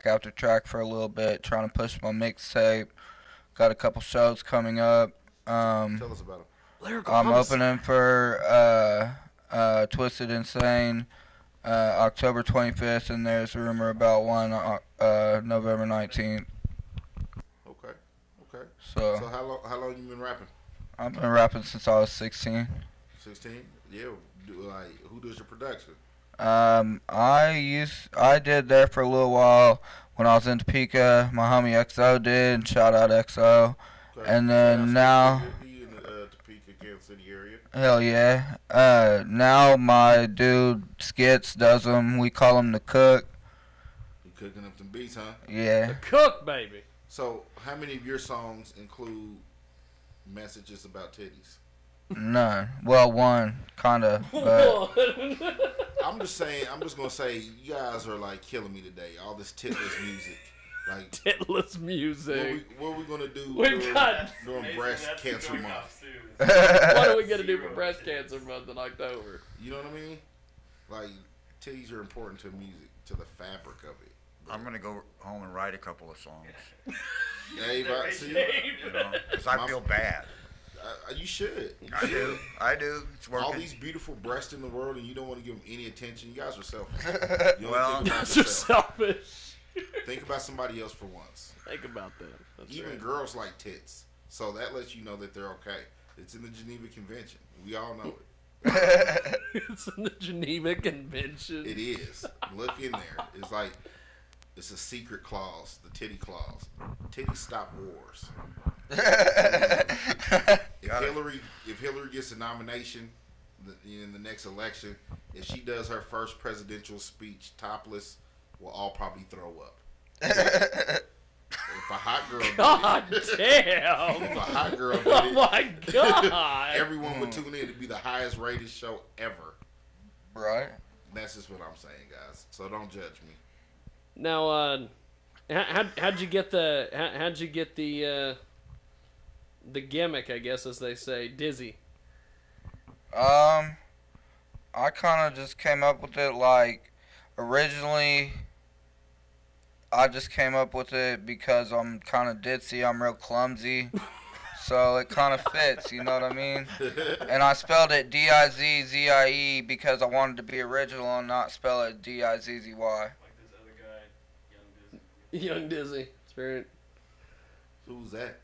after track for a little bit, trying to push my mixtape. Got a couple shows coming up. Tell us about them. Lyrical I'm homicide. opening for Twisted Insane October 25th, and there's a rumor about one November 19th. Okay. Okay. So So how long you been rapping? I've been rapping since I was 16. 16. Yeah. Who does your production? I did there for a little while when I was in Topeka. My homie XO did. Shout out XO. Okay. And Shout then out now, to he in the Topeka, Kansas City area. hell yeah. Now my dude Skits does them. We call him the Cook. You cooking up them beats, huh? The Yeah. cook, baby. So how many of your songs include messages about titties? None. Well, one kinda, but I'm just saying. I'm just gonna say you guys are like killing me today. All this titless music. Like, Titless music. what we gonna do We've got- during breast cancer month? What are we gonna do for breast cancer month in October? You know what I mean? Like, titties are important to music, to the fabric of it. I'm gonna go home and write a couple of songs. Dave, see, You know, because I feel bad. you should. I do. I do. It's working. All these beautiful breasts in the world, and you don't want to give them any attention. You guys are selfish. You only Well, think about That's just yourself. selfish. Think about somebody else for once. Think about that. That's Even right. girls like tits, so that lets you know that they're okay. It's in the Geneva Convention. We all know it. It's in the Geneva Convention. It is. Look in there. It's like it's a secret clause, the titty clause. Titties stop wars. If Hillary gets a nomination in the next election, if she does her first presidential speech topless, we'll all probably throw up. If a hot girl God did it, damn! if a hot girl did Oh it, my God! everyone would tune in to be the highest rated show ever. right. That's just what I'm saying, guys. So don't judge me. Now, how'd you get the gimmick? I guess, as they say, dizzy. I kind of just came up with it like originally. I just came up with it because I'm kind of ditzy. I'm real clumsy, so it kind of fits. You know what I mean? And I spelled it Dizzie because I wanted to be original and not spell it Dizzy. Like this other guy, Young Dizzy. It's very Who's that?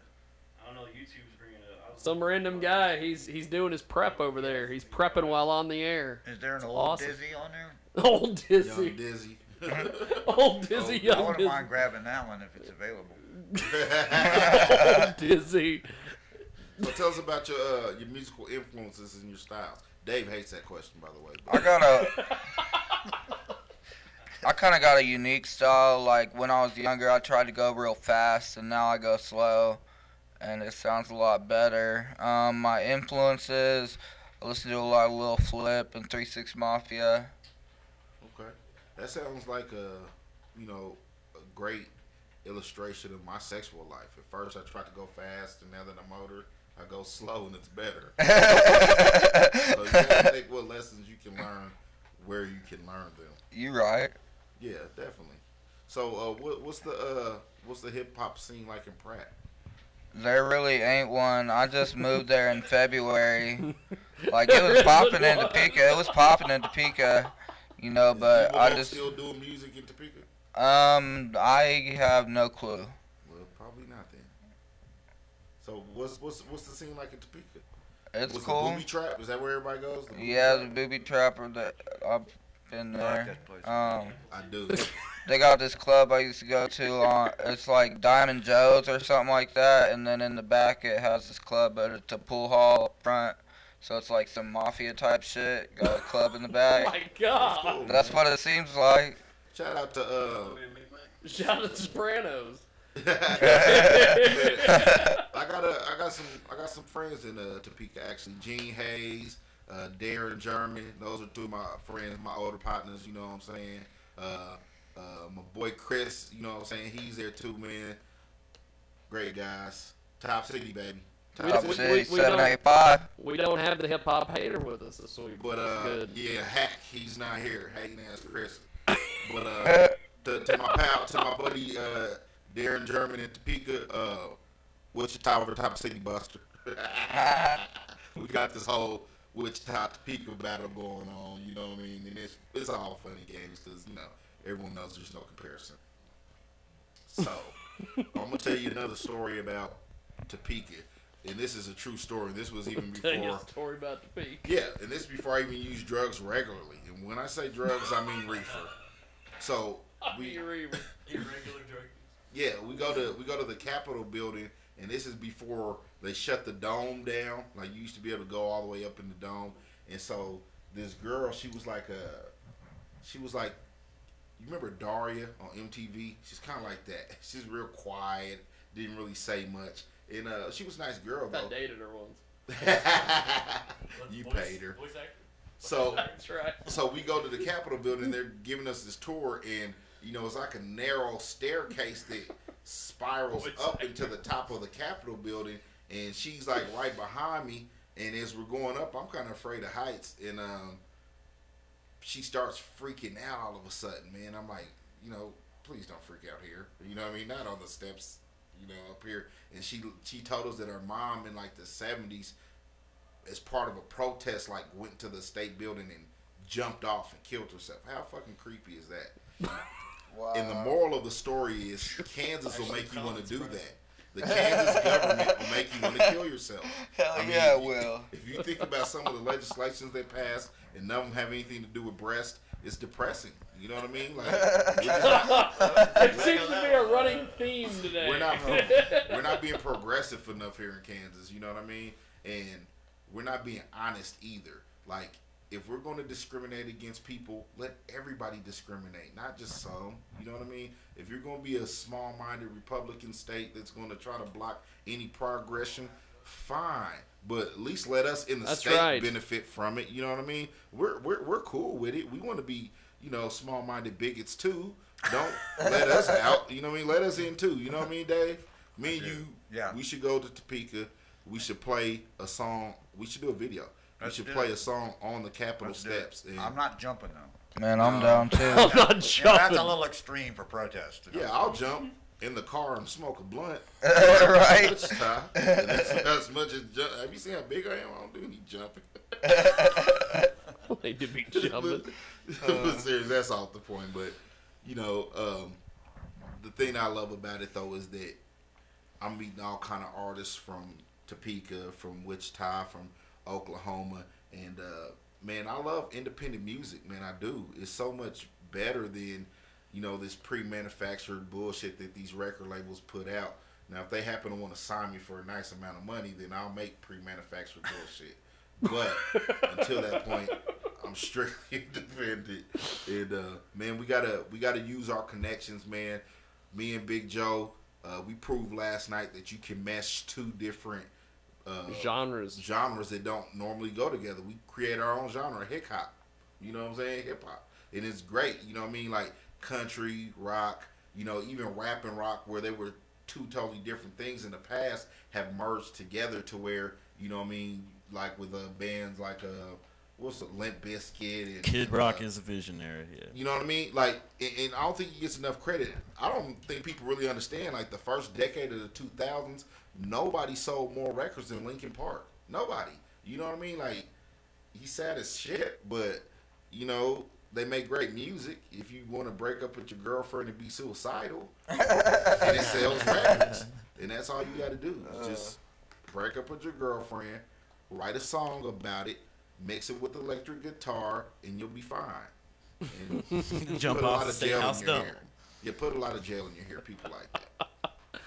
I don't know. YouTube's bringing it up. some random guy. He's doing his prep over there. He's prepping while on the air. Is there an It's old awesome. Dizzy on there? Old Dizzy. Young Dizzy. Old Dizzy. I Young wouldn't Dizzy. mind grabbing that one if it's available. Old Dizzy. So tell us about your musical influences and your styles. Dave hates that question, by the way. I kind of got a unique style. Like when I was younger, I tried to go real fast, and now I go slow, and it sounds a lot better. My influences, I listen to a lot of Lil Flip and 3 6 Mafia. Okay, that sounds like a great illustration of my sexual life. At first, I tried to go fast, and now that I'm older, I go slow, and it's better. So you gotta take what lessons you can learn where you can learn them. You right. Yeah, definitely. So, what's the hip hop scene like in Pratt? There really ain't one. I just moved there in February. Like it was popping in Topeka. It was popping in Topeka, you know. But People I don't just still doing music in Topeka. I have no clue. Well, probably not then. So, what's the scene like in Topeka? It's What's cool. the booby trap? Is that where everybody goes? The booby Yeah, trap? the booby trapper that I've been I like there. that place. I do. They got this club I used to go to on. It's like Diamond Joe's or something like that, and then in the back it has this club, but it's a pool hall up front. So it's like some mafia type shit. Got a club in the Oh back. my God! Cool, That's man. what it seems like. Shout out to Shout out to Sopranos. I got some friends in Topeka actually. Gene Hayes, Darren German. Those are two of my friends, my older partners. You know what I'm saying? My boy Chris. You know what I'm saying? He's there too, man. Great guys. Top city, baby. Top we- City we don't- 785. We don't have the hip hop hater with us this week. But That's good. yeah, Hack. He's not here. Hating ass Chris. But to my pal, to my buddy Darren German in Topeka, Wichita over top of City Buster. We got this whole Wichita Topeka battle going on. You know what I mean? And it's all funny games because everyone knows there's no comparison. So I'm gonna tell you another story about Topeka, and this is a true story. This was even Tell you before. a story about the peak. Yeah, and this is before I even used drugs regularly. And when I say drugs, I mean reefer. So we, Irregular drug. yeah, we go to the Capitol building, and this is before they shut the dome down. Like you used to be able to go all the way up in the dome, and so this girl, she was like, you remember Daria on MTV? She's kind of like that. She's real quiet, didn't really say much, and she was a nice girl I though. dated her once. You paid her. Voice actor. So That's right. So we go to the Capitol building. They're giving us this tour, and it's like a narrow staircase that spirals up into the top of the Capitol building. And she's like right behind me. And as we're going up, I'm kind of afraid of heights. And she starts freaking out all of a sudden, man. I'm like, please don't freak out here. You know what I mean? Not on the steps, up here. And she told us that her mom in like the 70s, as part of a protest, like went to the state building and jumped off and killed herself. How fucking creepy is that? Wow. And the moral of the story is Kansas will make you want to do that. The Kansas government will make you want to kill yourself. Hell I mean, yeah, it will. If you think about some of the legislations they passed and none of them have anything to do with breast, it's depressing. You know what I mean? Like, It seems to be a running theme today. we're not being progressive enough here in Kansas. You know what I mean? And we're not being honest either. Like, if we're going to discriminate against people, let everybody discriminate, not just some. You know what I mean? If you're going to be a small-minded Republican state that's going to try to block any progression, fine. But at least let us in the state benefit from it. You know what I mean? We're cool with it. We want to be, small-minded bigots too. Don't let us out. You know what I mean? Let us in too. You know what I mean, Dave? Me and you, we should go to Topeka. We should play a song. We should do a video. We should play a song on the Capitol steps. And I'm not jumping though. Man, I'm down too. I'm not That's jumping. a little extreme for protest. yeah, I'll jump in the car and smoke a blunt. Right? And that's as much as have you seen how big I am? I don't do any jumping. They do be jumping. But serious, that's off the point. But the thing I love about it though is that I'm meeting all kind of artists from Topeka, from Wichita, from Oklahoma, and man, I love independent music, man. I do. It's so much better than this pre-manufactured bullshit that these record labels put out. Now, if they happen to want to sign me for a nice amount of money, then I'll make pre-manufactured bullshit. But until that point, I'm strictly independent. And man, we gotta use our connections, man. Me and Big Joe, we proved last night that you can mesh two different genres that don't normally go together. We create our own genre, hip hop. You know what I'm saying? Hip hop, and it's great. You know what I mean? Like country, rock. Even rap and rock, where they were two totally different things in the past, have merged together to where what I mean. Like with bands like what's the Limp Bizkit and Kid Rock is a visionary. Yeah. You know what I mean? Like, and I don't think he gets enough credit. I don't think people really understand. Like the first decade of the 2000s, nobody sold more records than Linkin Park. Nobody. You know what I mean? Like, he's sad as shit, but they make great music. If you want to break up with your girlfriend and be suicidal, and it sells records, and that's all you got to do. Just break up with your girlfriend. Write a song about it, mix it with electric guitar, and you'll be fine. And Jump off the state house dump. Yeah, put a lot of gel in your hair. People like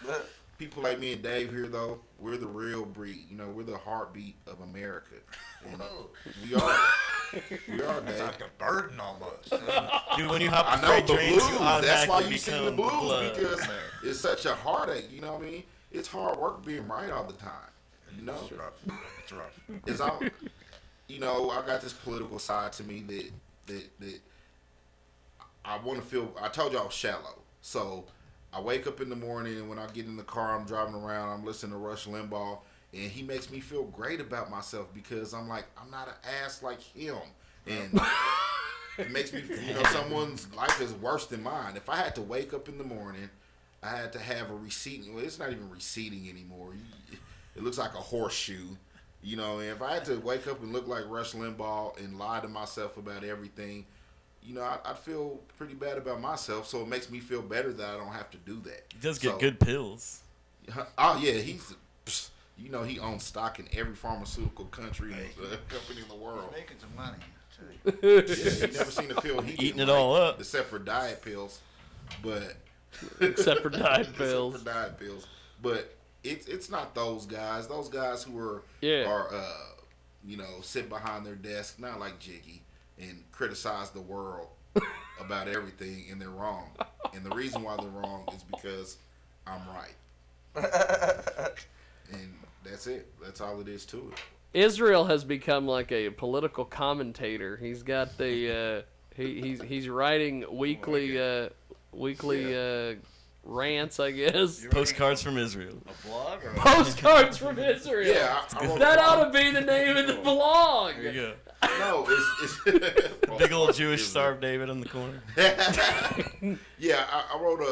that. People like me and Dave here, though, we're the real breed. We're the heartbeat of America. And we are. We are, Dave. It's like a burden almost. Dude, when you hop on I know freight the trains, blues. you That's why automatically you sing the become blues blood. because it's such a heartache. You know what I mean? It's hard work being right all the time. It's rough. It's rough. Is I got this political side to me that I want to feel. I told you I was shallow, so I wake up in the morning and when I get in the car, I'm driving around, I'm listening to Rush Limbaugh, and he makes me feel great about myself because I'm like, I'm not an ass like him, and It makes me, someone's life is worse than mine. If I had to wake up in the morning, I had to have a receding. Well, it's not even receding anymore. It looks like a horseshoe. And if I had to wake up and look like Rush Limbaugh and lie to myself about everything, I'd feel pretty bad about myself. So it makes me feel better that I don't have to do that. He does get good pills. Oh yeah, he owns stock in every pharmaceutical company in the world. He's making some money. I tell you. Yeah, you never seen a pill he Eating didn't it all up. except for diet pills, but Except for diet pills. Except for diet pills, but it's not those guys. Those guys who are sit behind their desk, not like Jiggy, and criticize the world about everything, and they're wrong. And the reason why they're wrong is because I'm right. And that's it. That's all it is to it. Israel has become like a political commentator. He's got the he's writing weekly rants, I guess. Postcards from Israel. A blog or Postcards from Israel. Yeah, I wrote That ought to be the name of the blog. There you go. no, it's Big old Jewish Star of David in the corner. Yeah, I wrote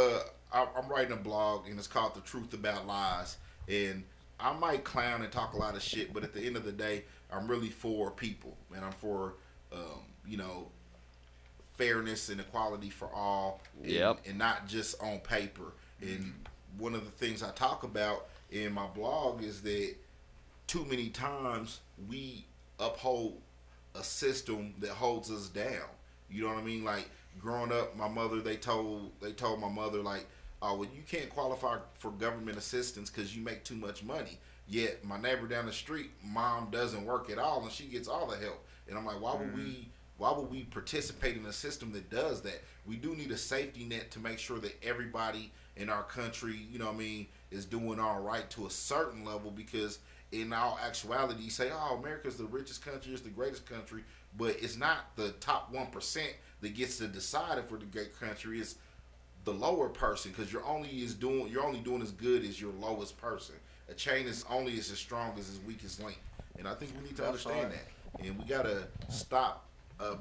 I'm writing a blog, and it's called The Truth About Lies. And I might clown and talk a lot of shit, but at the end of the day, I'm really for people, and I'm for, fairness and equality for all, and not just on paper. And one of the things I talk about in my blog is that too many times we uphold a system that holds us down. You know what I mean? Like growing up, my mother, they told my mother, like, oh, well, you can't qualify for government assistance because you make too much money. Yet my neighbor down the street, mom doesn't work at all, and she gets all the help. And I'm like, why would we participate in a system that does that? We do need a safety net to make sure that everybody in our country, is doing all right to a certain level, because in all actuality, you say, oh, America's the richest country, it's the greatest country, but it's not the top 1% that gets to decide if we're the great country. It's the lower person, because you're only doing as good as your lowest person. A chain is only as strong as its weakest link, and I think we need to understand that, and we gotta stop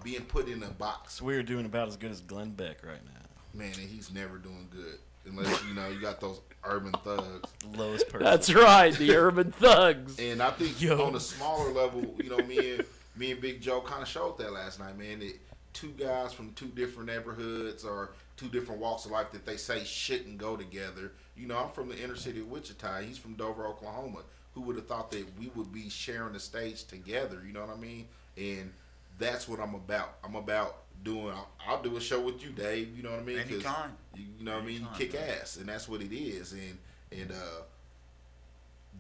being put in a box. So we're doing about as good as Glenn Beck right now. Man, and he's never doing good unless you got those urban thugs. The lowest person. That's right, the urban thugs. And I think on a smaller level, me and Big Joe kind of showed that last night, man. That two guys from two different neighborhoods or two different walks of life that they say shouldn't go together. I'm from the inner city of Wichita. He's from Dover, Oklahoma. Who would have thought that we would be sharing the stage together? You know what I mean? And that's what I'm about. I'm about I'll do a show with you, Dave. You know what I mean? Anytime. You know what I mean? You kick ass, and that's what it is. And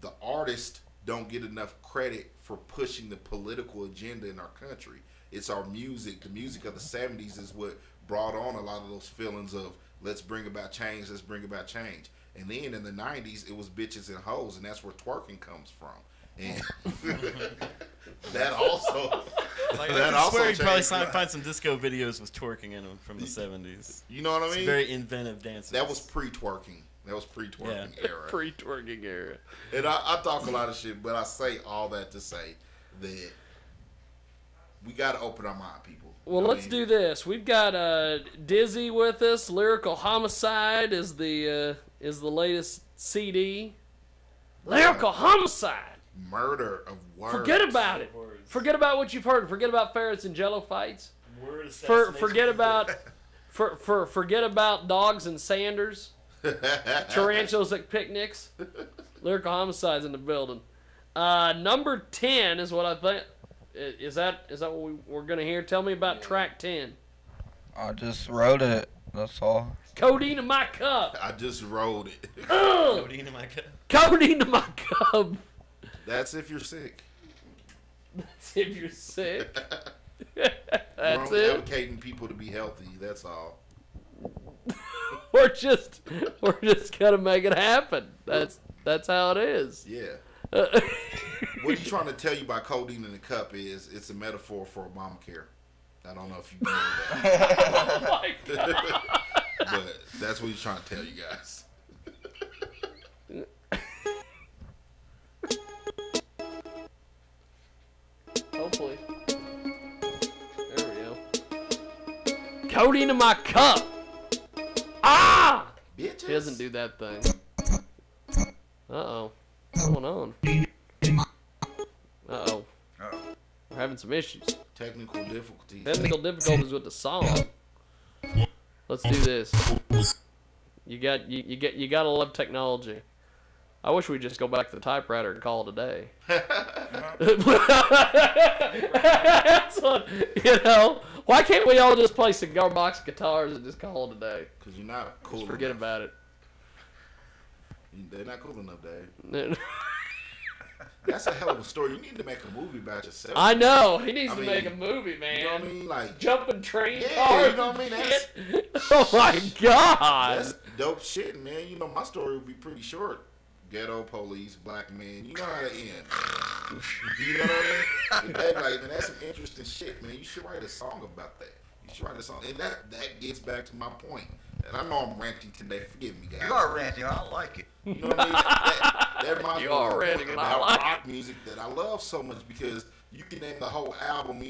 the artists don't get enough credit for pushing the political agenda in our country. It's our music. The music of the 70s is what brought on a lot of those feelings of let's bring about change, let's bring about change. And then in the 90s, it was bitches and hoes, and that's where twerking comes from. And that also... I swear you'd probably find some disco videos with twerking in them from the 70s. You know what I mean? It's very inventive dances. That was pre-twerking. Era. Pre-twerking era. And I talk a lot of shit, but I say all that to say that we got to open our mind, people. Well, let's do this. We've got Dizzy with us. Lyrical Homicide is the latest CD. Lyrical Homicide. Murder of words. Forget about it. Forget about what you've heard. Forget about ferrets and Jello fights. Forget about forget about dogs and Sanders. Tarantulas at picnics. Lyrical Homicide's in the building. Number 10 is what I think. Is that what we're gonna hear? Tell me about track 10. I just wrote it. That's all. Codeine in my cup. I just wrote it. Codeine in my cup. Codeine in my cup. That's if you're sick. That's if you're sick. We're That's only it. advocating people to be healthy. That's all. We're just gonna make it happen. That's how it is. Yeah. What he's trying to tell you by codeine in the cup is it's a metaphor for Obamacare. I don't know if you know that. Oh my God. But that's what he's trying to tell you guys. Hopefully. There we go. codeine in my cup. Ah! Bitches. He doesn't do that thing. Uh-oh. What's going on? Uh-oh. We're having some issues. Technical difficulties. Technical difficulties with the song. Let's do this. You gotta love technology. I wish we'd just go back to the typewriter and call it a day. That's what, why can't we all just play cigar box guitars and just call it a day? Because you're not cool Just forget enough. about it. They're not cool enough, Dave. I That's a hell of a story. You need to make a movie about yourself. know. He needs to make a movie, man. You know what I mean? Like, Jumping train yeah, cars. you know what I mean? That's, Oh my God. that's dope shit, man. You know, my story would be pretty short. Ghetto police, black man. You know how to end. You know what I mean? Like, man, that's some interesting shit, man. You should write a song about that. You should write a song. And that gets back to my point. And I know I'm ranting today. Forgive me, guys. You are ranting. I like it. You know what I mean? That reminds You me are of ranting, and I about like rock music that I love so much because you can name the whole album,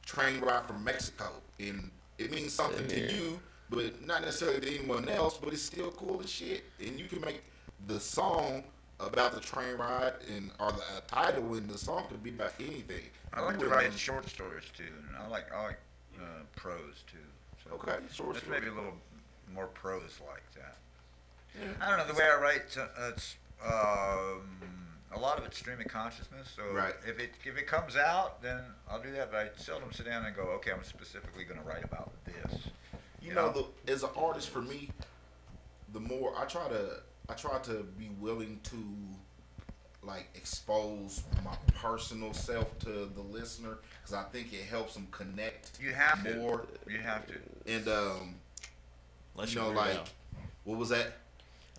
Train Ride from Mexico. And it means something to you, but not necessarily to anyone else, but it's still cool as shit. And you can make the song about the train ride, or the title in the song could be about anything. I like to write short stories too, and I like prose too. So Okay, short It's story. maybe a little more prose like that. I don't know, the way I write, it's a lot of it's stream of consciousness. So Right. if it comes out, then I'll do that. But I seldom sit down and go, okay, I'm specifically going to write about this. You know, as an artist, for me, the more I try to be willing to like expose my personal self to the listener because I think it helps them connect. You have more. to. You have to. And Unless you you're know, Weird like, Al. what was that?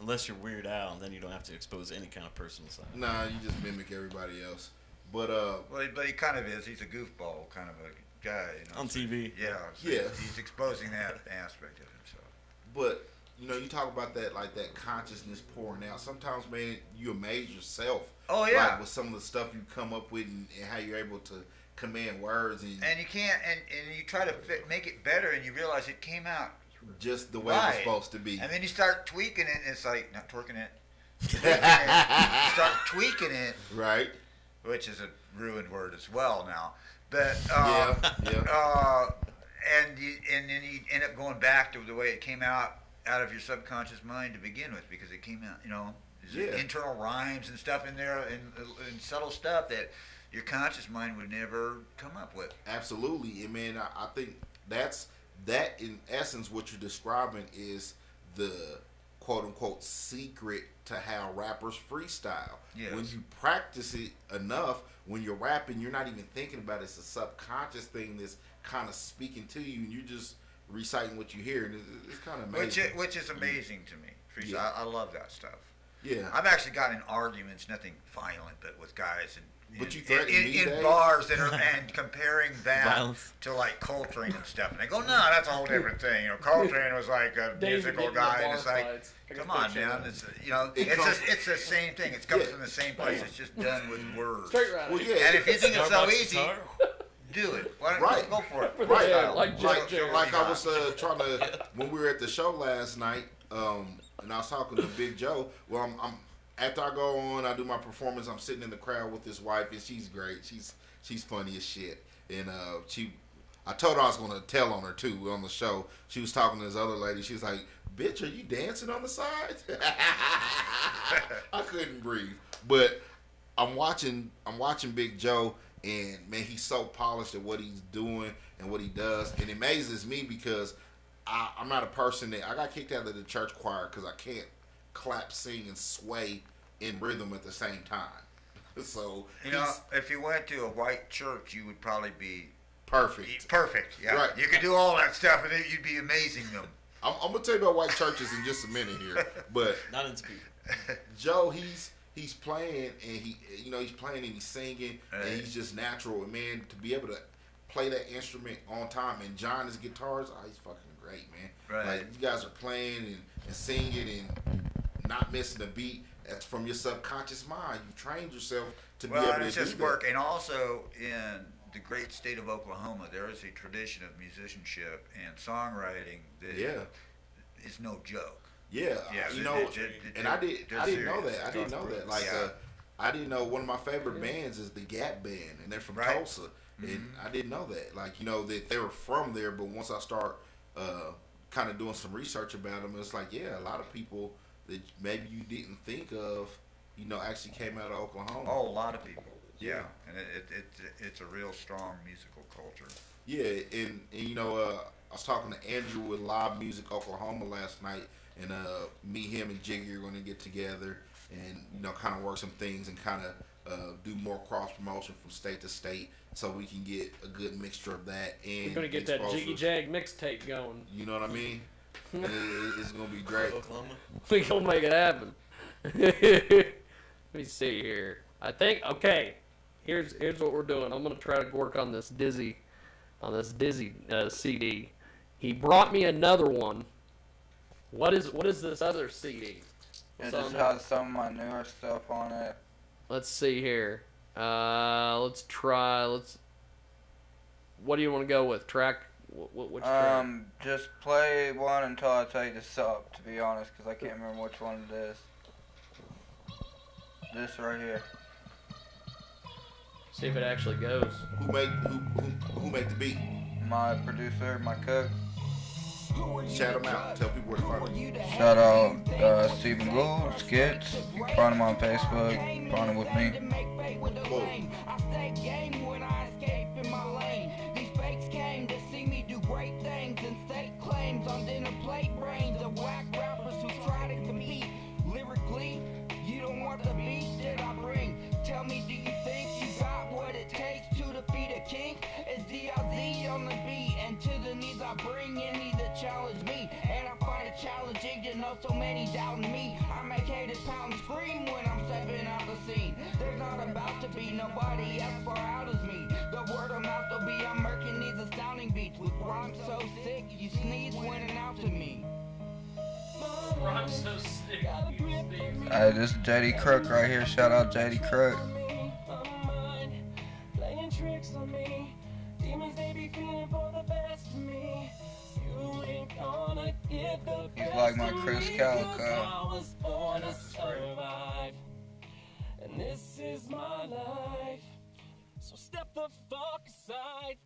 Unless you're Weird Al, then you don't have to expose any kind of personal side. Nah, you just mimic everybody else. But Well, but he kind of is. He's a goofball kind of a guy. On TV. Yeah. So Yeah. He's exposing that aspect of himself. But you talk about that, like that consciousness pouring out. Sometimes, man, you amaze yourself. Oh, yeah. Like with some of the stuff you come up with and how you're able to command words and And you can't, and you try to make it better, and you realize it came out just the way right. it's supposed to be. And then you start tweaking it, and it's like, not twerking it. Tweaking it. You start tweaking it, Right. which is a ruined word as well now. But, Yeah. and then you end up going back to the way it came out of your subconscious mind to begin with, because it came out, there's internal rhymes and stuff in there, and subtle stuff that your conscious mind would never come up with. Absolutely. And man, I think that in essence what you're describing is the quote unquote secret to how rappers freestyle. Yes. When you practice it enough, when you're rapping, you're not even thinking about it. It's a subconscious thing that's kind of speaking to you, and you're just reciting what you hear, and it's kind of amazing. Which is amazing to me. Freestyle. Yeah. I love that stuff. Yeah. I've actually gotten in arguments, nothing violent, but with guys But you in threatened me, Dave? bars that are and comparing that Violence. to like Coltrane and stuff, and they go, no, that's a whole different thing. Coltrane was like a David musical getting the guy, bar and it's like, fights. I can come on, picture man, that. it's the same thing. It comes Yeah. from the same place. It's just done with words. Straight right. Well, yeah. And if you think it's so Starbucks easy, guitar. do it. Why don't Right. you go for it? Right, Yeah, like like, Jiggy like Jaguar. I was trying to when we were at the show last night, and I was talking to Big Joe. Well, I'm after I go on, I do my performance. I'm sitting in the crowd with his wife, and she's great. She's funny as shit, and I told her I was gonna tell on her too on the show. She was talking to this other lady. She was like, "Bitch, are you dancing on the side?" I couldn't breathe, but I'm watching Big Joe. And man, he's so polished at what he's doing and what he does. And it amazes me because I'm not a person that I got kicked out of the church choir because I can't clap, sing, and sway in rhythm at the same time. So if you went to a white church, you would probably be perfect. Perfect. Yeah, Right. You could do all that stuff, and then you'd be amazing them. I'm gonna tell you about white churches in just a minute here, but Not into people. Joe, he's playing and he's playing and he's singing and he's just natural. And man, to be able to play that instrument on time, and John his guitars, he's fucking great, man. Right. Like you guys are playing and singing and not missing a beat. That's from your subconscious mind. You've trained yourself to be able to it's do just that. work, and also in the great state of Oklahoma, there is a tradition of musicianship and songwriting that is no joke. Yeah, you know, and I didn't know that. I didn't know that. Like, I didn't know one of my favorite bands is the Gap Band, and they're from Tulsa. And I didn't know that. Like, you know, that they were from there, but once I start kind of doing some research about them, it's like, yeah, a lot of people that maybe you didn't think of, you know, actually came out of Oklahoma. Oh, a lot of people. Yeah, and it's a real strong musical culture. Yeah, and you know, I was talking to Andrew with Live Music Oklahoma last night, and me, him, and Jiggy are going to get together and, you know, kind of work some things and kind of do more cross promotion from state to state, so we can get a good mixture of that. And we're gonna get that Jiggy Jag mixtape going. You know what I mean? It's gonna be great. We gonna make it happen. Let me see here. I think Here's what we're doing. I'm gonna try to work on this Dizzy CD. He brought me another one. What is this other CD? It just has some of my newer stuff on it. Let's see here. Let's try. What do you want to go with? Track? Which track? Just play one until I tell you to stop. To be honest, because I can't remember which one it is. This right here. See if it actually goes. Who made the beat? My producer, my cook. Shout him out. Tell people where to find him. Shout out Stephen Gould, Skits. You can find him on Facebook. Find him with me. Cool. Great things and state claims on dinner plate brains of whack rappers who try to compete lyrically. You don't want the beat that I bring. Tell me, do you think you got what it takes to defeat a king? It's DRZ on the beat, and to the knees I bring any that challenge me. And I find it challenging to know so many doubting me. I make haters pound and scream when I'm stepping out the scene. There's not about to be nobody as far out as me. The word of mouth will be I'm murking these astounding beats with rhymes so sick you sneeze when announcing me. I'm so sick. Hey, this is JD Crook right here. Shout out JD Crook. Playing tricks on me. Demons, they be feeling for the best of me. You ain't gonna get the best. He's like my Chris Calico. I was born to survive, and this is my life. So step the fuck aside.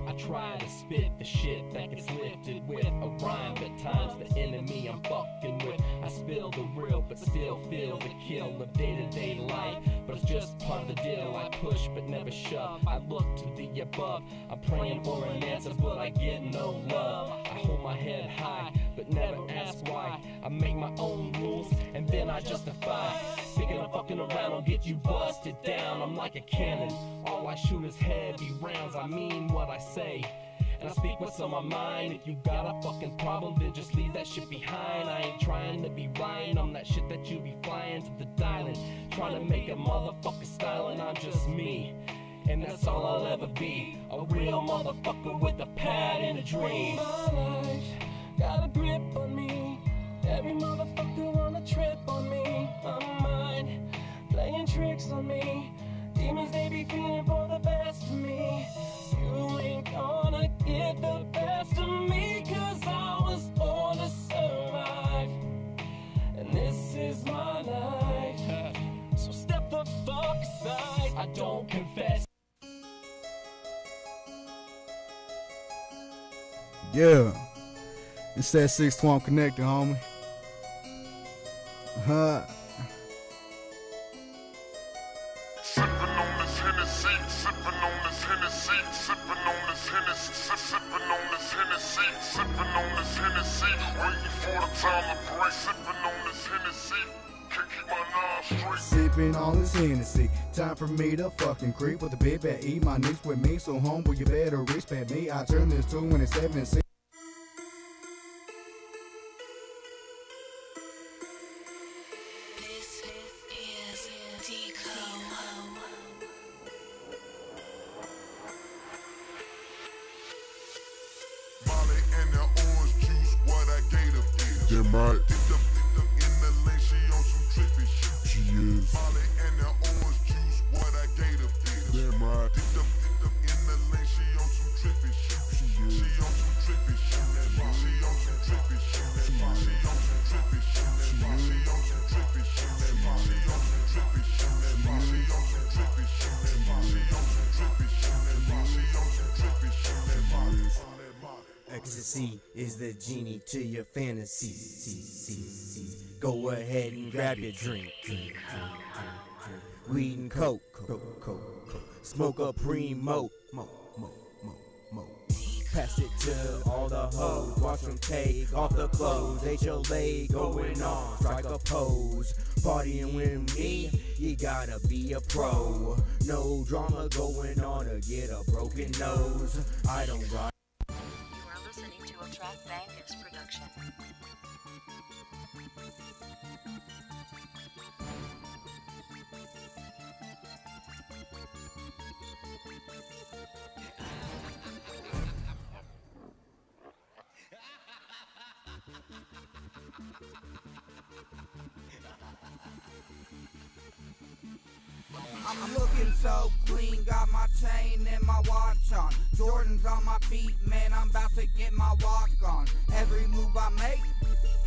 I try to spit the shit that gets lifted with a rhyme, but times the enemy I'm fucking with. I spill the real, but still feel the kill of day-to-day life. But it's just part of the deal. I push but never shove. I look to the above. I'm praying for an answer, but I get no love. I hold my head high, but never ask why. I make my own rules, and then I justify. Thinking I'm fucking around, I'll get you busted down. I'm like a cannon. All I shoot is heavy rounds. I mean what I say, and I speak what's on my mind. If you got a fucking problem, then just leave that shit behind. I ain't trying to be right, I'm that shit that you be flying to the dialing. Trying to make a motherfucker style, and I'm just me, and that's all I'll ever be. A real motherfucker with a pad and a dream. My life got a grip on me. Every motherfucker wanna trip on me. My mind playing tricks on me. Demons, they be feeling for the best of me. You ain't gonna get the best of me, 'cause I was born to survive, and this is my life. So step the fuck aside. I don't confess. Yeah, it's that 612 connected, homie. Sippin' on this Hennessy, sippin' on this Hennessy, sippin' on this Hennessy, sippin' on this Hennessy, sippin' on this Hennessy, waiting for the time to break, sippin' on this Hennessy, can't keep my nose straight. Sipping on this Hennessy, time for me to fucking creep with the big bad E. My niece with me, so humble you better respect me. I turn this 227. Damn right. In the lane, she on some trippy shit. She is. Molly and the orange juice, what I gave the bitch. Damn right. In the lane, she on some trippy shit. She is. She on some trippy shit. She on some trippy shit. She on some trippy shit. She on some trippy shit. She on some trippy shit. She on some trippy shit. She on some trippy shit. Ecstasy is the genie to your fantasy. Go ahead and grab your drink. Weed and coke. Smoke a primo. Pass it to all the hoes. Watch them take off the clothes. HLA going on. Strike a pose. Partying with me, you gotta be a pro. No drama going on to get a broken nose. I don't ride. You are listening to a Track Bangers production. I'm looking so clean, got my chain and my watch on. Jordan's on my feet, man, I'm about to get my walk on. Every move I make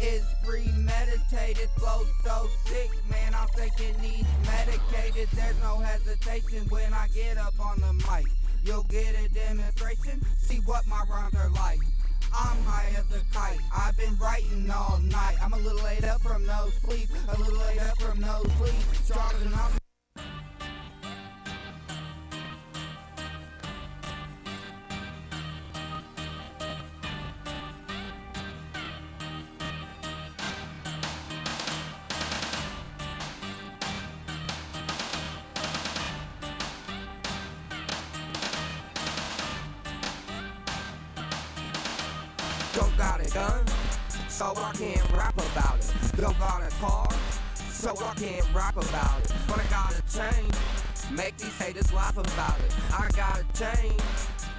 is premeditated, flow so sick, man, I think it needs medicated. There's no hesitation when I get up on the mic. You'll get a demonstration, see what my rhymes are like. I'm high as a kite, I've been writing all night. I'm a little laid up from no sleep, a little laid up from no sleep. Stronger than I'm don't got a gun, so I can't rap about it. Don't got a car, so I can't rap about it. But I got a chain, make these haters laugh about it. I got a chain,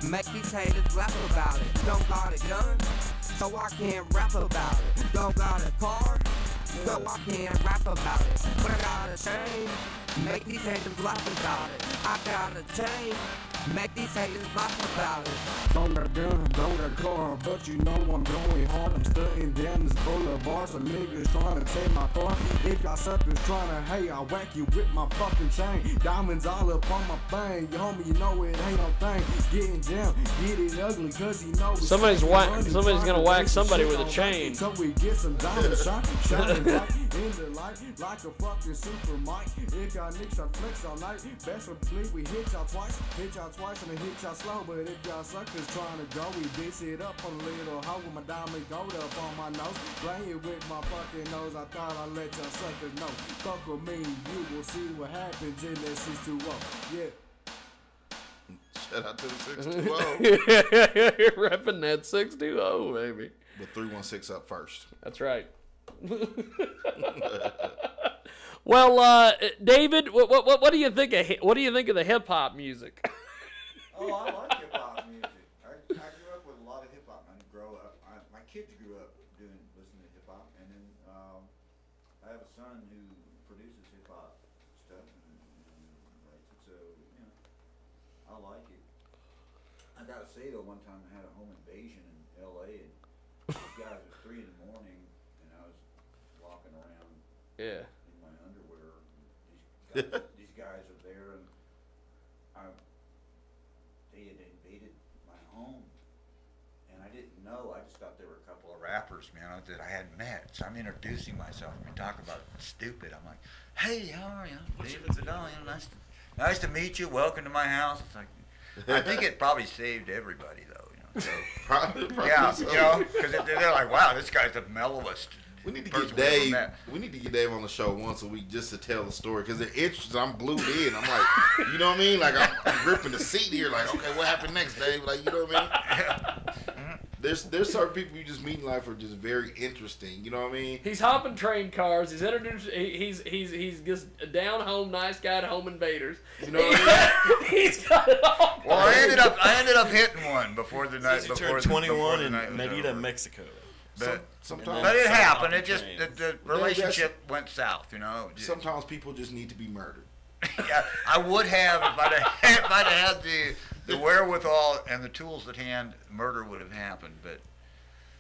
make these haters laugh about it. Don't got a gun, so I can't rap about it. Don't got a car, so I can't rap about it. But I got a chain, make these haters laugh about it. I got a chain, make these haters laugh about it. Don't got a gun, don't got a car, but you know I'm going hard. I'm studying down this boulevard, some niggas trying to take my car. If y'all suckers trying to hate, I'll whack you with my fucking chain. Diamonds all up on my thing, yo homie, you know it ain't no thing. Getting down, get it ugly, cause you know it's somebody's gonna whack somebody with a chain. So we get some diamonds shining bright in the light like a fucking super mic. If y'all niggas try to flex all night, best believe we hit y'all twice and then hit y'all slow. But if y'all suckers trying to go, we diss it up on a little hoe with my diamond gold up on my nose. Playing with my fucking nose, I thought I'd let y'all suckers know. Fuck with me, you will see what happens in that 620. Yeah. Shout out to the 620. You're repping that 620, baby. The 316 up first. That's right. Well, David, what do you think of the hip hop music? Oh, I like hip hop music. I grew up with a lot of hip hop. My kids grew up listening to hip hop, and then I have a son who produces hip hop stuff and writes it. So I like it. I gotta say though, one time I had a home invasion in L.A. and these guys, it was 3 in the morning, and I was walking around. Yeah. In my underwear. These guys are there, and they had invaded my home, and I didn't know. I just thought they were a couple of rappers, man, that I hadn't met. So I'm introducing myself. We talk about stupid. I'm like, "Hey, how are you? David Vidal, nice to meet you. Welcome to my house." It's like, I think it probably saved everybody though. So, probably yeah, so. because they're like, "Wow, this guy's the mellowest." We need to get Dave. We need to get Dave on the show once a week just to tell the story because they're interested. I'm glued in. I'm like, you know what I mean? Like I'm gripping the seat here. Like, okay, what happened next, Dave? Like, you know what I mean? There's certain people you just meet in life are just very interesting. You know what I mean? He's hopping train cars. He's introduced. He's just a down home nice guy to home invaders. You know what I mean? He's got it all. Well, I ended up hitting one before the night. He turned 21 in Merida, Mexico. But it happened. It just the relationship went south. You know. Sometimes people just need to be murdered. Yeah, I would have if I'd had the wherewithal and the tools at hand. Murder would have happened, but.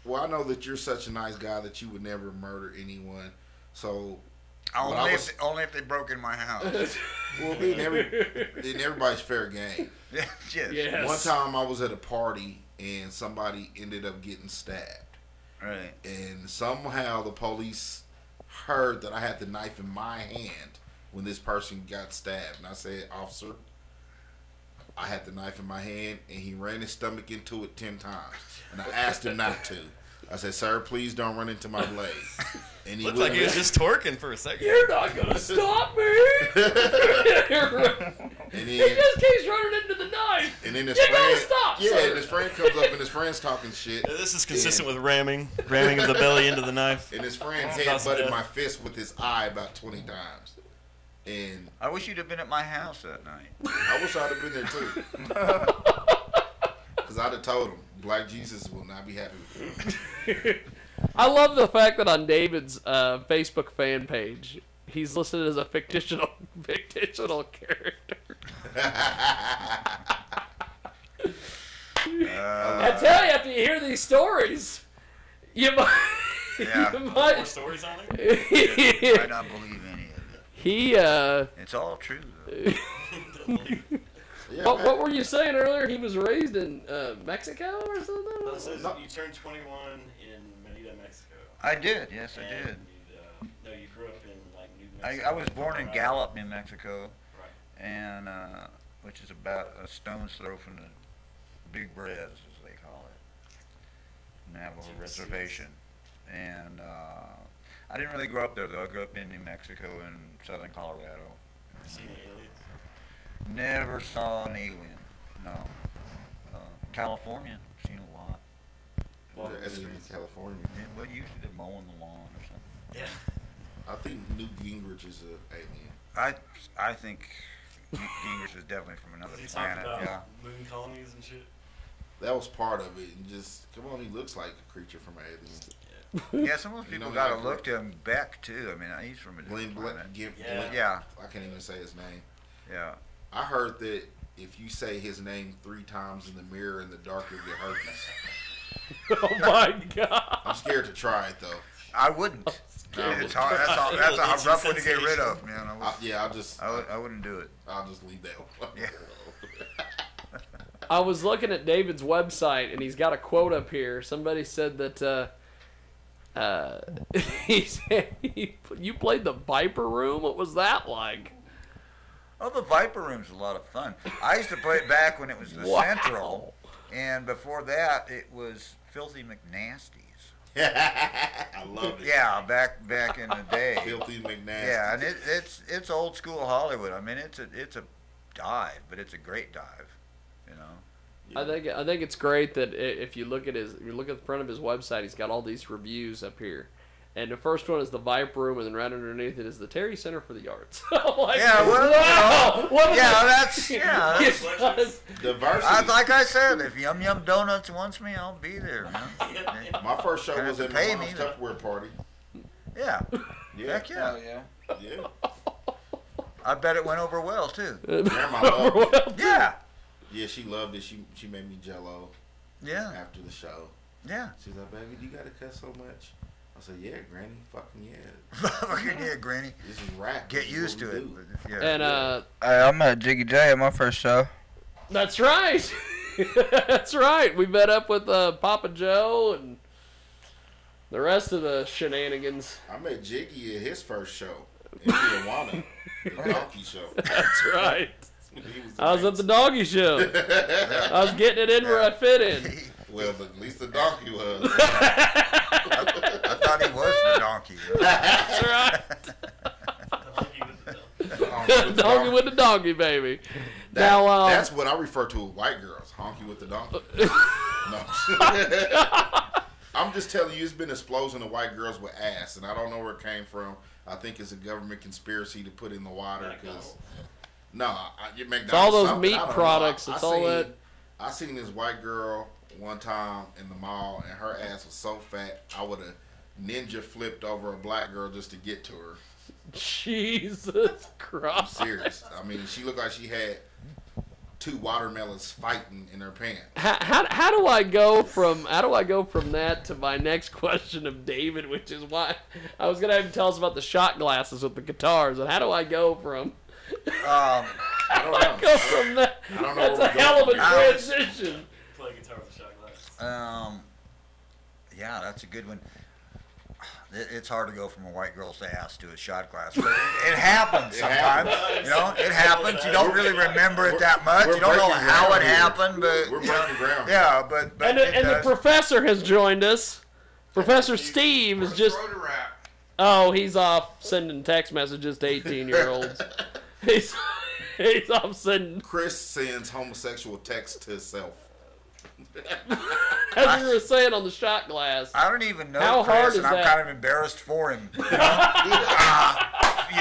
Well, I know that you're such a nice guy that you would never murder anyone. So. Only if they broke in my house. Well, in everybody's fair game. Yes. One time I was at a party and somebody ended up getting stabbed. Right. And somehow the police heard that I had the knife in my hand when this person got stabbed. And I said, "Officer, I had the knife in my hand," and he ran his stomach into it 10 times. And I asked him not to. I said, "Sir, please don't run into my blade." And he looked like he was just twerking for a second. You're not gonna stop me. And he just keeps running into the knife. And then his you friend, gotta stop, yeah, sir. and his friend comes up and his friend's talking shit. Yeah, this is consistent with ramming of the belly into the knife. And his friend head-butted my fist with his eye about 20 times. And I wish you'd have been at my house that night. I wish I'd have been there too. Because I'd have told him, Black Jesus will not be happy with you. I love the fact that on David's Facebook fan page, he's listed as a fictional character. I tell you, after you hear these stories, you might. Yeah. You might. More stories on it? You might not believe any of it. It's all true, though. What were you saying earlier? He was raised in Mexico or something? No, it says you turned 21 in Merida, Mexico. I did. Yes, I did. No, you grew up in like New Mexico. I was born in Gallup, New Mexico, and which is about a stone's throw from the Big Breads, as they call it, Navajo Reservation. And I didn't really grow up there, though. I grew up in New Mexico and southern Colorado. Seen aliens? Never saw an alien. No. California, seen a lot. Well, in California. Yeah, well, usually they're mowing the lawn or something. Yeah. I think Newt Gingrich is an alien. I think Gingrich is definitely from another planet. Yeah. Moon colonies and shit. That was part of it. And just, come on, he looks like a creature from an alien. Yeah, some of those people got to look to him. Beck, too. I mean, he's from a different planet. Yeah. I can't even say his name. Yeah. I heard that if you say his name 3 times in the mirror in the dark, you'll get herpes. Oh my God! I'm scared to try it though. I wouldn't. No, it's hard. That's a rough one to get rid of, man. I wouldn't do it. I'll just leave that one. Yeah. I was looking at David's website, and he's got a quote up here. Somebody said that he said you played the Viper Room. What was that like? Oh, the Viper Room's a lot of fun. I used to play it back when it was the Central, and before that, it was Filthy McNasty's. I love it. Yeah, back in the day. Filthy McNasty's. Yeah, and it's old school Hollywood. I mean, it's a dive, but it's a great dive. You know. Yeah. I think it's great that if you look at the front of his website, he's got all these reviews up here. And the first one is the Viper Room, and then right underneath it is the Terry Center for the Arts. Like, yeah, well, wow! That's diversity. Like I said, if Yum Yum Donuts wants me, I'll be there, man. My first show was at my mom's Tupperware party. Yeah. Heck yeah. Yeah. I bet it went over well too. Grandma loved it. Yeah. Yeah, she loved it. She made me Jello. Yeah. After the show. Yeah. She's like, "Baby, you gotta cut so much." I said, "Yeah, Granny, fucking yeah." Fucking yeah, Granny. This is rap. Get used to it. Yeah. And I met Jiggy J at my first show. That's right. That's right. We met up with Papa Joe and the rest of the shenanigans. I met Jiggy at his first show in Tijuana, the Donkey Show. That's right. I was at the Doggy Show. I was getting it in where I fit in. Well, at least the donkey was. I thought he was the donkey. That's right. Donkey with the donkey, baby. That's what I refer to as white girls. Honky with the donkey. No. I'm just telling you, it's been an explosion of white girls with ass, and I don't know where it came from. I think it's a government conspiracy to put in the water because it's all those meat products. It's all that. I seen this white girl one time in the mall, and her ass was so fat, I would have ninja flipped over a black girl just to get to her. Jesus Christ! I'm serious. I mean, she looked like she had 2 watermelons fighting in her pants. How do I go from that to my next question of David, which is why I was gonna have him tell us about the shot glasses with the guitars, and how do I go from? I don't know. Go from that. I don't know. That's a hell of a transition. Play guitar with a shot glass. Yeah, that's a good one. It's hard to go from a white girl's ass to a shot glass. But it happens sometimes. You know, it happens. You don't really remember it that much. You don't know how it happened, but we're breaking ground. Yeah, but and the professor has joined us. Professor Steve is just. Oh, he's off sending text messages to 18-year-olds. he's off sending. Chris sends homosexual texts to himself. As we were saying on the shot glass. I don't even know how Chris, hard is and I'm that? kind of embarrassed for him. You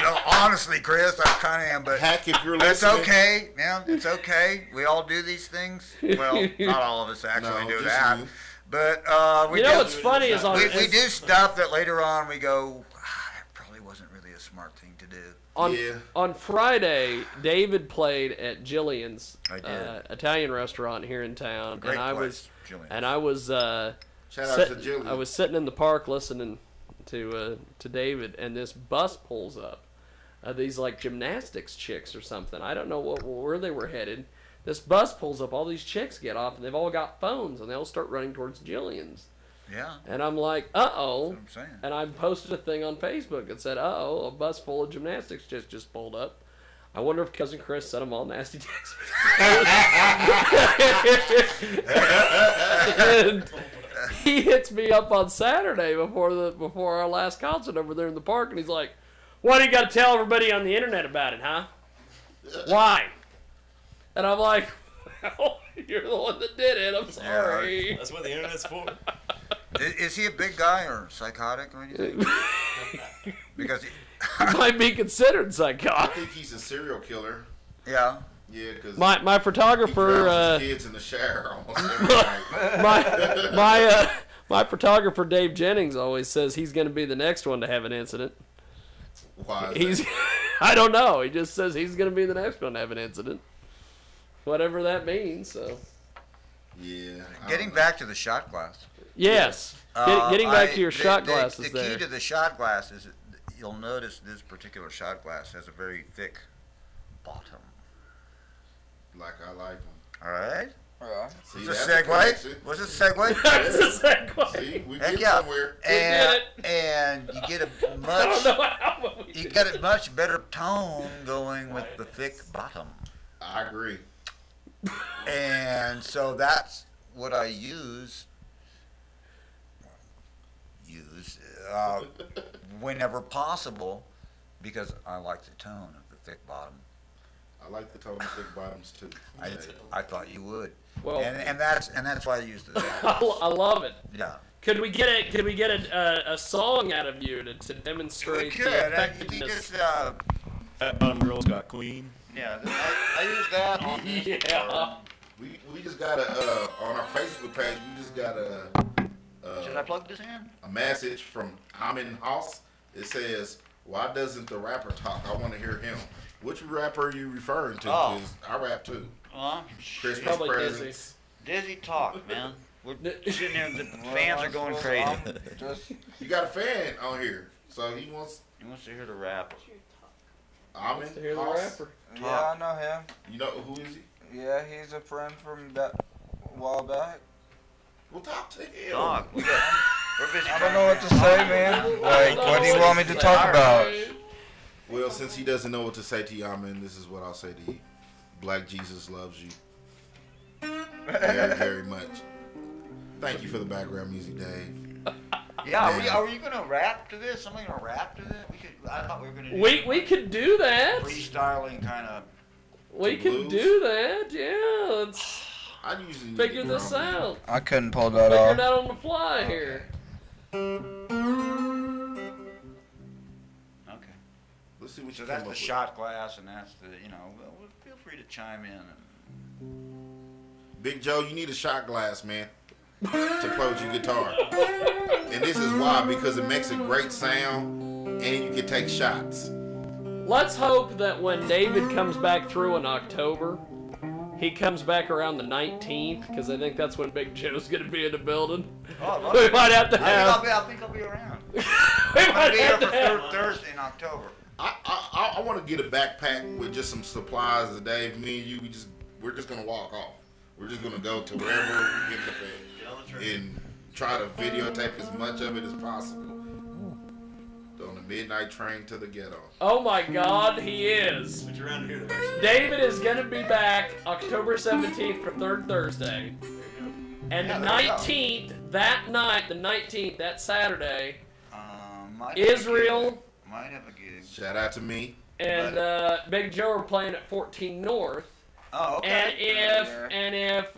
know, honestly, Chris, I kind of am. But Heck, if you're it's listening, okay, man. It's okay. We all do these things. Well, not all of us actually do that. You. But we you know do, what's funny is we do stuff that later on we go, that probably wasn't really a smart thing to do. On Friday, David played at Jillian's Italian restaurant here in town, Great and I place, was shout out to Jillian. I was sitting in the park listening to David, and this bus pulls up. These like gymnastics chicks or something. I don't know where they were headed. This bus pulls up. All these chicks get off, and they've all got phones, and they all start running towards Jillian's. Yeah. And I'm like, uh-oh. That's what I'm saying. And I posted a thing on Facebook that said, uh-oh, a bus full of gymnastics just pulled up. I wonder if Cousin Chris sent them all nasty texts. And he hits me up on Saturday before our last concert over there in the park, and he's like, why do you got to tell everybody on the internet about it, huh? Why? And I'm like, well, you're the one that did it. I'm sorry. Yeah, that's what the internet's for. Is he a big guy or psychotic or anything? Because he might be considered psychotic. I think he's a serial killer. Yeah. Yeah, because my photographer. He kids in the shower almost every night. My photographer Dave Jennings always says he's going to be the next one to have an incident. Why? Is that? I don't know. He just says he's going to be the next one to have an incident. Whatever that means. So. Yeah. Getting back to the shot glass. Yes. Getting back to your shot glasses the key to the shot glass is you'll notice this particular shot glass has a very thick bottom. Like I like them. All right. See, What's a segue? What's a segue? That's a segue. See, we Heck get yeah. somewhere. And you get a much better tone going with the thick bottom. I agree. And so that's what I use whenever possible, because I like the tone of the thick bottom. I like the tone of thick bottoms too. I thought you would. Well, and that's why I used it. I love it. Yeah. Could we get a song out of you to demonstrate the effectiveness? Fat Bottom Girls Got Queen. Yeah, I use that on this. Yeah. We just got on our Facebook page. We just got Should I plug this in? A message from Amin House. It says, "Why doesn't the rapper talk? I want to hear him." Which rapper are you referring to? Oh. 'Cause I rap too. Christmas Probably presents. Dizzy talk, man. We're sitting here, the fans are going crazy. You got a fan on here, so he wants to hear the rap. Amin To hear the House. rapper. Yeah, I know him. You know who is he? Yeah, he's a friend from that a while back. We'll talk to him. Dog, we're busy. I don't know what to say, man. Like, what do you want me to talk about? Well, since he doesn't know what to say to you, Amin, this is what I'll say to you. Black Jesus loves you very, very much. Thank you for the background music, Dave. Yeah, are we gonna rap to this? Somebody gonna rap to this? I thought we were gonna do We could do that. freestyling kind of. We can do that. Yeah, let's I usually figure this out. I couldn't pull that Figure off. it out on the fly here. Okay. Let's see what So you that's come the up shot glass, and that's the well, feel free to chime in. with. Big Joe, you need a shot glass, man. to play with your guitar. And this is why, because it makes a great sound and you can take shots. Let's hope that when David comes back through in October, he comes back around the 19th, because I think that's when Big Joe's going to be in the building. Oh, we might have to have... I think I'll be around. I'm going to be here for Thursday in October. I want to get a backpack with just some supplies today. Me and you, we're just going to walk off. We're just going to go to wherever we get the thing and try to videotape as much of it as possible. On the midnight train to the ghetto. Oh my God, he is. But you're around here though. David is going to be back October 17th for Third Thursday. And the 19th, that night, the 19th, that Saturday, Israel. Might have a gig. Shout out to me. And Big Joe are playing at 14 North. Oh, okay. And if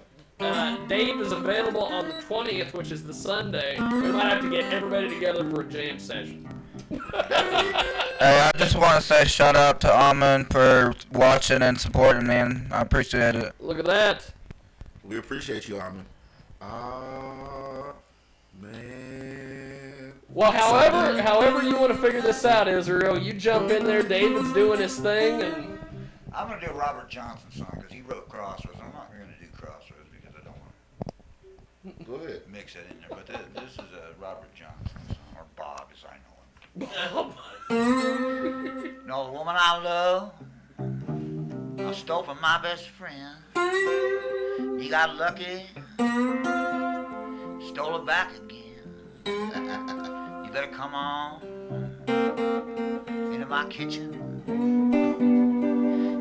Dave is available on the 20th, which is the Sunday, we might have to get everybody together for a jam session. Hey, I just want to say shout out to Amon for watching and supporting, man. I appreciate it. Look at that. We appreciate you, Amon. Man. Well, however you want to figure this out, Israel, you jump in there. David's doing his thing, and I'm gonna do a Robert Johnson song because he wrote Crossroads. I'm not gonna do Crossroads because I don't want to Go ahead. mix it in there. But this is a Robert Johnson song, or Bob as I know him. No, the woman I love, I stole from my best friend. You got lucky, stole her back again. You better come on into my kitchen,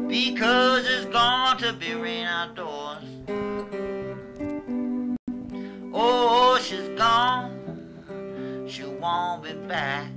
because it's going to be rain outdoors. Oh, she's gone, she won't be back.